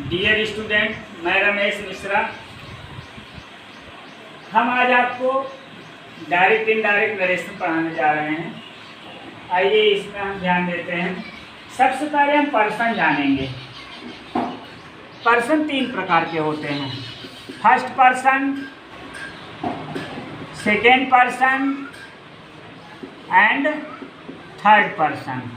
Dear student, मैं रमेश मिश्रा। हम आज आपको डायरेक्ट इनडायरेक्ट नरेशन पढ़ाने जा रहे हैं। आइए इसमें हम ध्यान देते हैं। सबसे पहले हम पर्सन जानेंगे। पर्सन 3 प्रकार के होते हैं, first person, second person and third person.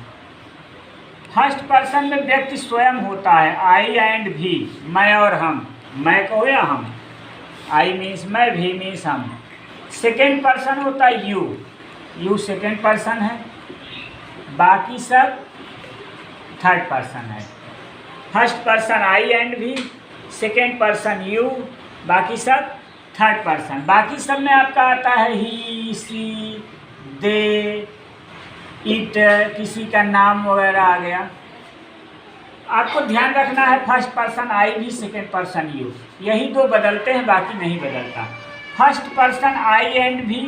First person में व्यक्ति स्वयं होता है, आई एंड भी, मैं और हम। मैं को या हम, आई मीन्स मैं, भी मीन्स हम। सेकेंड पर्सन होता है यू, यू सेकेंड पर्सन है, बाकी सब थर्ड पर्सन है। फर्स्ट पर्सन आई एंड भी, सेकेंड पर्सन यू, बाकी सब थर्ड पर्सन। बाकी सब में आपका आता है ही, सी, दे, इट, किसी का नाम वगैरह आ गया। आपको ध्यान रखना है फर्स्ट पर्सन आई भी, सेकेंड पर्सन यू, यही 2 बदलते हैं, बाकी नहीं बदलता। फर्स्ट पर्सन आई एंड भी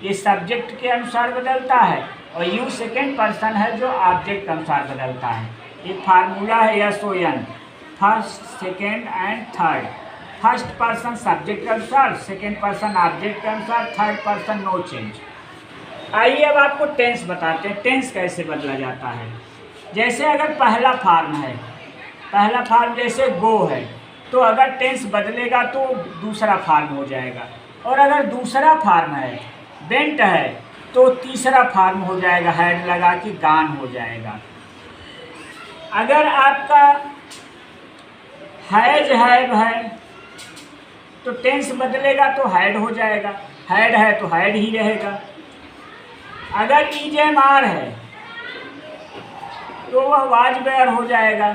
ये सब्जेक्ट के अनुसार बदलता है, और यू सेकेंड पर्सन है जो ऑब्जेक्ट के अनुसार बदलता है। एक फार्मूला है yes O N, first, second and third. First person subject के अनुसार, सेकेंड पर्सन ऑब्जेक्ट के अनुसार, थर्ड पर्सन नो चेंज। आइए अब आपको टेंस बताते हैं, टेंस कैसे बदला जाता है। जैसे अगर पहला फॉर्म है, पहला फॉर्म जैसे गो है, तो अगर टेंस बदलेगा तो दूसरा फॉर्म हो जाएगा। और अगर दूसरा फॉर्म है, वेंट है, तो तीसरा फॉर्म हो जाएगा, हैड लगा के गान हो जाएगा। अगर आपका हैज हैव है तो टेंस बदलेगा तो हैड हो जाएगा, हैड है तो हैड ही रहेगा। अगर इज एम आर है तो वह वाज वेयर हो जाएगा,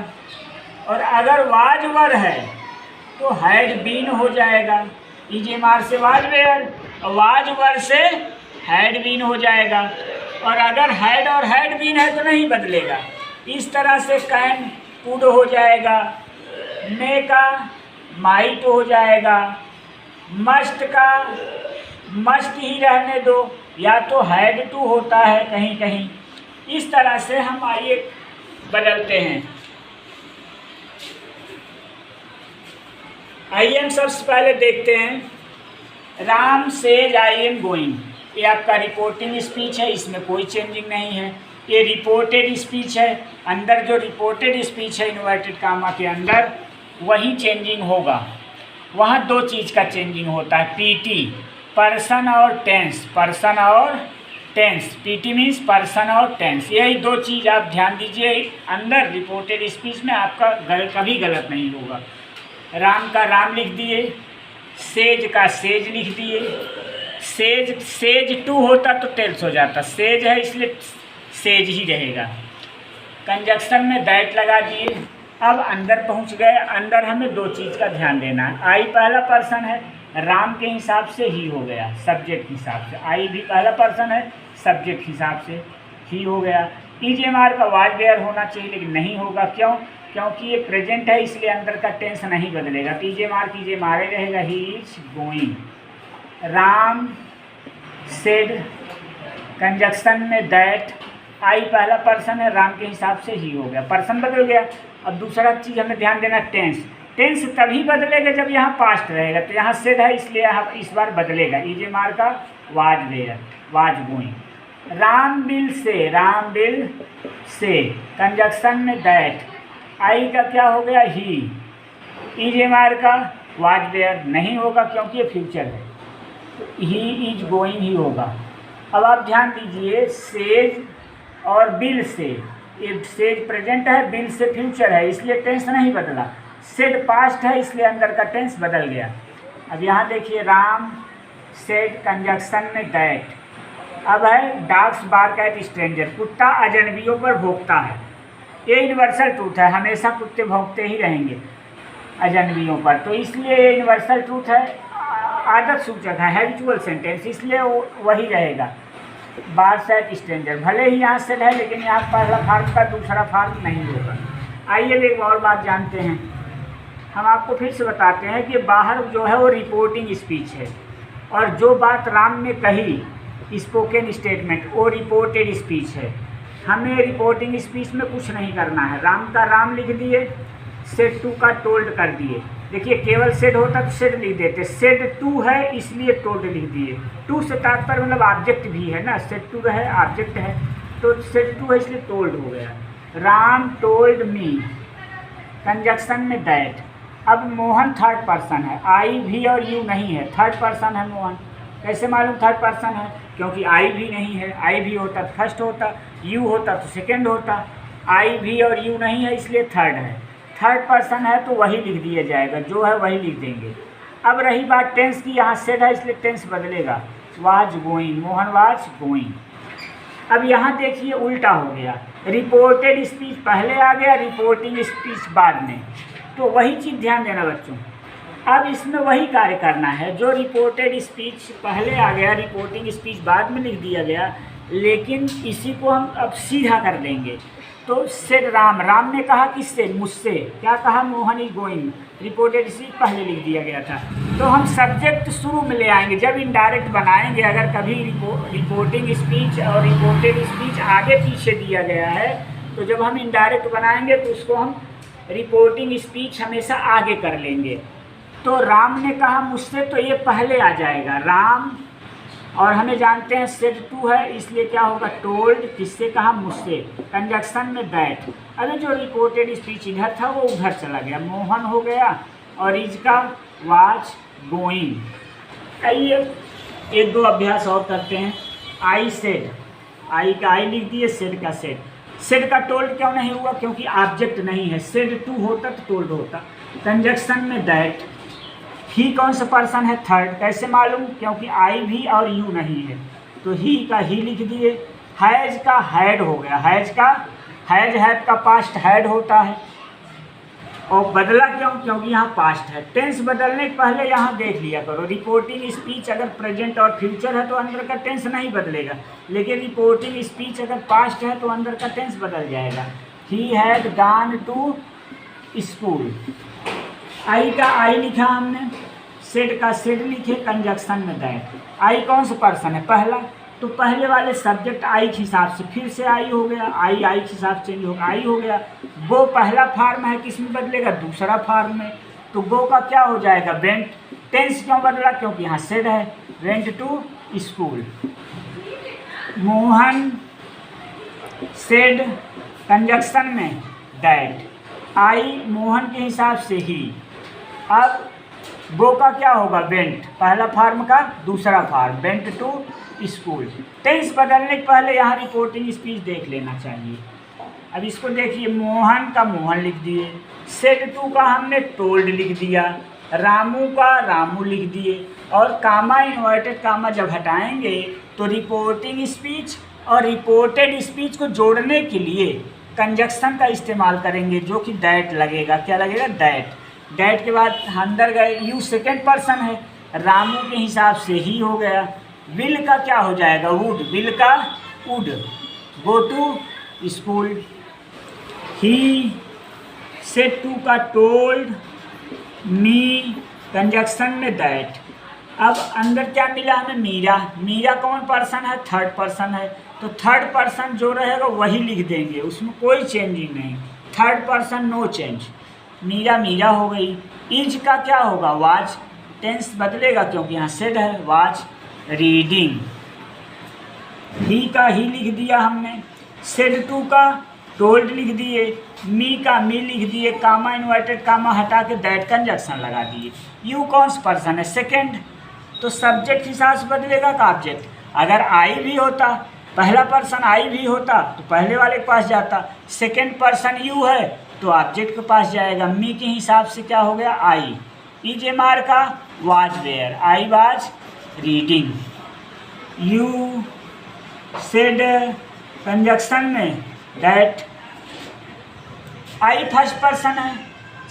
और अगर वाज वर है तो हैड बीन हो जाएगा। इज एम आर से वाज वेयर, और वाज वर से हैड बीन हो जाएगा। और अगर हैड और हैड बीन है तो नहीं बदलेगा। इस तरह से कैन कुड हो जाएगा, मे का माइट हो जाएगा, मस्ट का मस्ट ही रहने दो, या तो हैड टू होता है कहीं कहीं। इस तरह से हम आइए बदलते हैं। आइए हम सबसे पहले देखते हैं। Ram says I am going, ये आपका रिपोर्टिंग स्पीच है, इसमें कोई चेंजिंग नहीं है। ये रिपोर्टेड स्पीच है, अंदर जो रिपोर्टेड स्पीच है इन्वर्टेड कामा के अंदर, वही चेंजिंग होगा। वहाँ 2 चीज़ का चेंजिंग होता है, पीटी, पर्सन और टेंस, पर्सन और टेंस। पीटी मीन्स पर्सन और टेंस, यही 2 चीज़ आप ध्यान दीजिए। अंदर रिपोर्टेड स्पीच में आपका कभी गलत नहीं होगा। राम का राम लिख दिए, सेज का सेज लिख दिए। सेज टू होता तो टेल्स हो जाता, सेज है इसलिए सेज ही रहेगा। कंजक्शन में दैट लगा दिए। अब अंदर पहुंच गए। अंदर हमें 2 चीज़ का ध्यान देना है। आई पहला पर्सन है, राम के हिसाब से ही हो गया, सब्जेक्ट के हिसाब से। आई भी पहला पर्सन है, सब्जेक्ट के हिसाब से ही हो गया। इज एम आर का वाज वेयर होना चाहिए, लेकिन नहीं होगा। क्यों? क्योंकि ये प्रेजेंट है, इसलिए अंदर का टेंस नहीं बदलेगा। इज एम आर की जे मारे रहेगा, he is going. Ram said, conjunction में दैट। आई पहला पर्सन है, राम के हिसाब से ही हो गया, पर्सन बदल गया। अब दूसरा चीज़ हमें ध्यान देना, टेंस। टेंस तभी बदलेगा जब यहाँ पास्ट रहेगा, तो यहाँ सेड है इसलिए यहाँ इस बार बदलेगा। इज एम आर का was were, was going. Ram will से, राम बिल से, कंजक्शन में दैट। आई का क्या हो गया, ही। इज एम आर का वाज वेयर नहीं होगा क्योंकि ये फ्यूचर है, तो ही इज गोइंग ही होगा। अब आप ध्यान दीजिए, सेज और बिल से, ये सेज प्रेजेंट है, बिल से फ्यूचर है, इसलिए टेंस नहीं बदला। सेड पास्ट है, इसलिए अंदर का टेंस बदल गया। अब यहाँ देखिए, राम सेड कंजक्शन में दैट। अब है डॉग्स बार्क एट स्ट्रेंजर, कुत्ता अजनबियों पर भौंकता है। ये यूनिवर्सल ट्रूथ है, हमेशा कुत्ते भौंकते ही रहेंगे अजनबियों पर, तो इसलिए ये यूनिवर्सल ट्रूथ है, आदत सूचक है, हैबिचुअल सेंटेंस, इसलिए वही रहेगा। बार्क एट स्ट्रेंजर, भले ही यहाँ सेड है, लेकिन यहाँ पहला फॉर्म का दूसरा फॉर्म नहीं होगा। आइए एक और बात जानते हैं। हम आपको फिर से बताते हैं कि बाहर जो है वो रिपोर्टिंग स्पीच है, और जो बात राम ने कही स्पोकन स्टेटमेंट, वो रिपोर्टेड स्पीच है। हमें रिपोर्टिंग स्पीच में कुछ नहीं करना है। राम का राम लिख दिए, सेड टू का टोल्ड कर दिए। देखिए केवल सेड होता तो सेड लिख देते, सेड टू है इसलिए टोल्ड लिख दिए। टू से तात्पर्य मतलब ऑब्जेक्ट भी है ना, सेड टू है ऑब्जेक्ट है, तो सेड टू है इसलिए टोल्ड हो गया। राम टोल्ड मी, कंजक्शन में दैट। अब मोहन थर्ड पर्सन है, आई भी और यू नहीं है, थर्ड पर्सन है मोहन। कैसे मालूम थर्ड पर्सन है? क्योंकि आई भी नहीं है, आई भी होता तो फर्स्ट होता, यू होता तो सेकंड होता, आई भी और यू नहीं है इसलिए थर्ड है। थर्ड पर्सन है तो वही लिख दिया जाएगा, जो है वही लिख देंगे। अब रही बात टेंस की, यहाँ सेड है इसलिए टेंस बदलेगा, was going, Mohan was going. अब यहाँ देखिए उल्टा हो गया, रिपोर्टेड स्पीच पहले आ गया, रिपोर्टिंग स्पीच बाद में। तो वही चीज़ ध्यान देना बच्चों, अब इसमें वही कार्य करना है, जो रिपोर्टेड स्पीच पहले आ गया, रिपोर्टिंग स्पीच बाद में लिख दिया गया, लेकिन इसी को हम अब सीधा कर देंगे। तो सेड राम, राम ने कहा किससे? मुझसे। क्या कहा? Mohan is going, reported speech पहले लिख दिया गया था। तो हम सब्जेक्ट शुरू में ले आएंगे, जब इनडायरेक्ट बनाएंगे, अगर कभी रिपोर्टिंग स्पीच और रिपोर्टेड स्पीच आगे पीछे दिया गया है, तो जब हम इनडायरेक्ट बनाएंगे तो उसको हम रिपोर्टिंग स्पीच हमेशा आगे कर लेंगे। तो राम ने कहा मुझसे, तो ये पहले आ जाएगा राम, और हमें जानते हैं सेड टू है इसलिए क्या होगा? टोल्ड। किससे कहा? मुझसे, कंजक्शन में दैट। अरे जो रिपोर्टेड स्पीच इधर था वो उधर चला गया, मोहन हो गया, और इज का वाज गोइंग। आइए एक दो अभ्यास और करते हैं। आई सेड, आई का आई लिख दिए, सेड का सेड। सेड का टोल्ड क्यों नहीं हुआ? क्योंकि ऑब्जेक्ट नहीं है, सेड टू होता तो टोल्ड होता। कंजक्शन में दैट। ही कौन सा पर्सन है? थर्ड। कैसे मालूम? क्योंकि आई भी और यू नहीं है, तो ही का ही लिख दिए। हैज का हैड हो गया, हैज का हैज, हैव का पास्ट हैड होता है। और बदला क्यों? क्योंकि यहाँ पास्ट है। टेंस बदलने के पहले यहाँ देख लिया करो, रिपोर्टिंग स्पीच अगर प्रेजेंट और फ्यूचर है तो अंदर का टेंस नहीं बदलेगा, लेकिन रिपोर्टिंग स्पीच अगर पास्ट है तो अंदर का टेंस बदल जाएगा। He had gone to school. I का आई लिखा हमने, सेड का सेड लिखे, कंजक्शन में दैट। आई कौन सा पर्सन है? पहला, तो पहले वाले सब्जेक्ट आई के हिसाब से फिर से आई हो गया, आई आई के हिसाब चेंज होगा, आई हो गया। गो पहला फॉर्म है, किस में बदलेगा? दूसरा फॉर्म में। तो गो का क्या हो जाएगा? वेंट। टेंस क्यों बदला? क्योंकि यहाँ सेड है, went to school. Mohan said, conjunction में दैट। आई मोहन के हिसाब से ही। अब गो का क्या होगा? वेंट, पहला फॉर्म का दूसरा form, went to school. Tense बदलने के पहले यहाँ रिपोर्टिंग स्पीच देख लेना चाहिए। अब इसको देखिए, मोहन का मोहन लिख दिए, सेड टू का हमने टोल्ड लिख दिया, रामू का रामू लिख दिए, और कामा इन्वर्टेड कामा जब हटाएंगे तो रिपोर्टिंग स्पीच और रिपोर्टेड स्पीच को जोड़ने के लिए कंजक्शन का इस्तेमाल करेंगे, जो कि दैट लगेगा। क्या लगेगा? दैट। दैट के बाद अंदर गए, यू सेकेंड पर्सन है, रामू के हिसाब से ही हो गया। विल का क्या हो जाएगा? वुड, विल का would. Go to school. He said to का टोल्ड मी, कंजक्शन में दैट। अब अंदर क्या मिला हमें? मीरा। मीरा कौन पर्सन है? थर्ड पर्सन है, तो थर्ड पर्सन जो रहेगा वही लिख देंगे, उसमें कोई चेंजिंग नहीं, third person no change. Meera Meera हो गई। इज का क्या होगा? वाज। टेंस बदलेगा क्योंकि यहाँ सेड है, वाज रीडिंग। ही का ही लिख दिया हमने, सेड टू का टोल्ड लिख दिए, मी का मी लिख दिए, कामा इन्वर्टेड कामा हटा के दैट कंजक्शन लगा दिए। यू कौन सा पर्सन है? सेकेंड। तो सब्जेक्ट हिसाब से बदलेगा का ऑब्जेक्ट। अगर आई भी होता, पहला पर्सन आई भी होता तो पहले वाले के पास जाता, सेकेंड पर्सन यू है तो ऑब्जेक्ट के पास जाएगा। मी के हिसाब से क्या हो गया? आई। इज एम आर का was where, I was reading. You said, conjunction में दैट। आई फर्स्ट पर्सन है,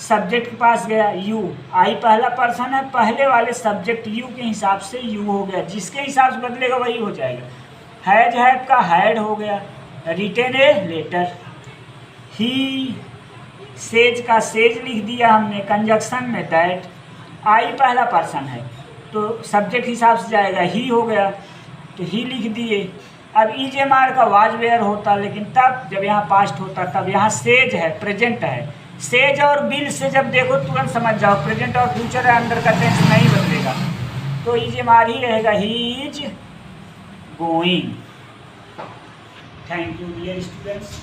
सब्जेक्ट के पास गया यू। आई पहला पर्सन है, पहले वाले सब्जेक्ट यू के हिसाब से यू हो गया, जिसके हिसाब से बदलेगा वही हो जाएगा। हैज हैव का हैड हो गया, written a letter. He says का सेज लिख दिया हमने, कंजक्शन में दैट। आई पहला पर्सन है तो सब्जेक्ट हिसाब से जाएगा, ही हो गया तो ही लिख दिए। अब इज एम आर का वाज वेयर होता, लेकिन तब जब यहाँ पास्ट होता, तब यहाँ सेज है, प्रेजेंट है, सेज और बिल से जब देखो तुरंत समझ जाओ, प्रेजेंट और फ्यूचर है, अंदर का टेंस नहीं बदलेगा, तो इज हमारी रहेगा he is going. Thank you dear students.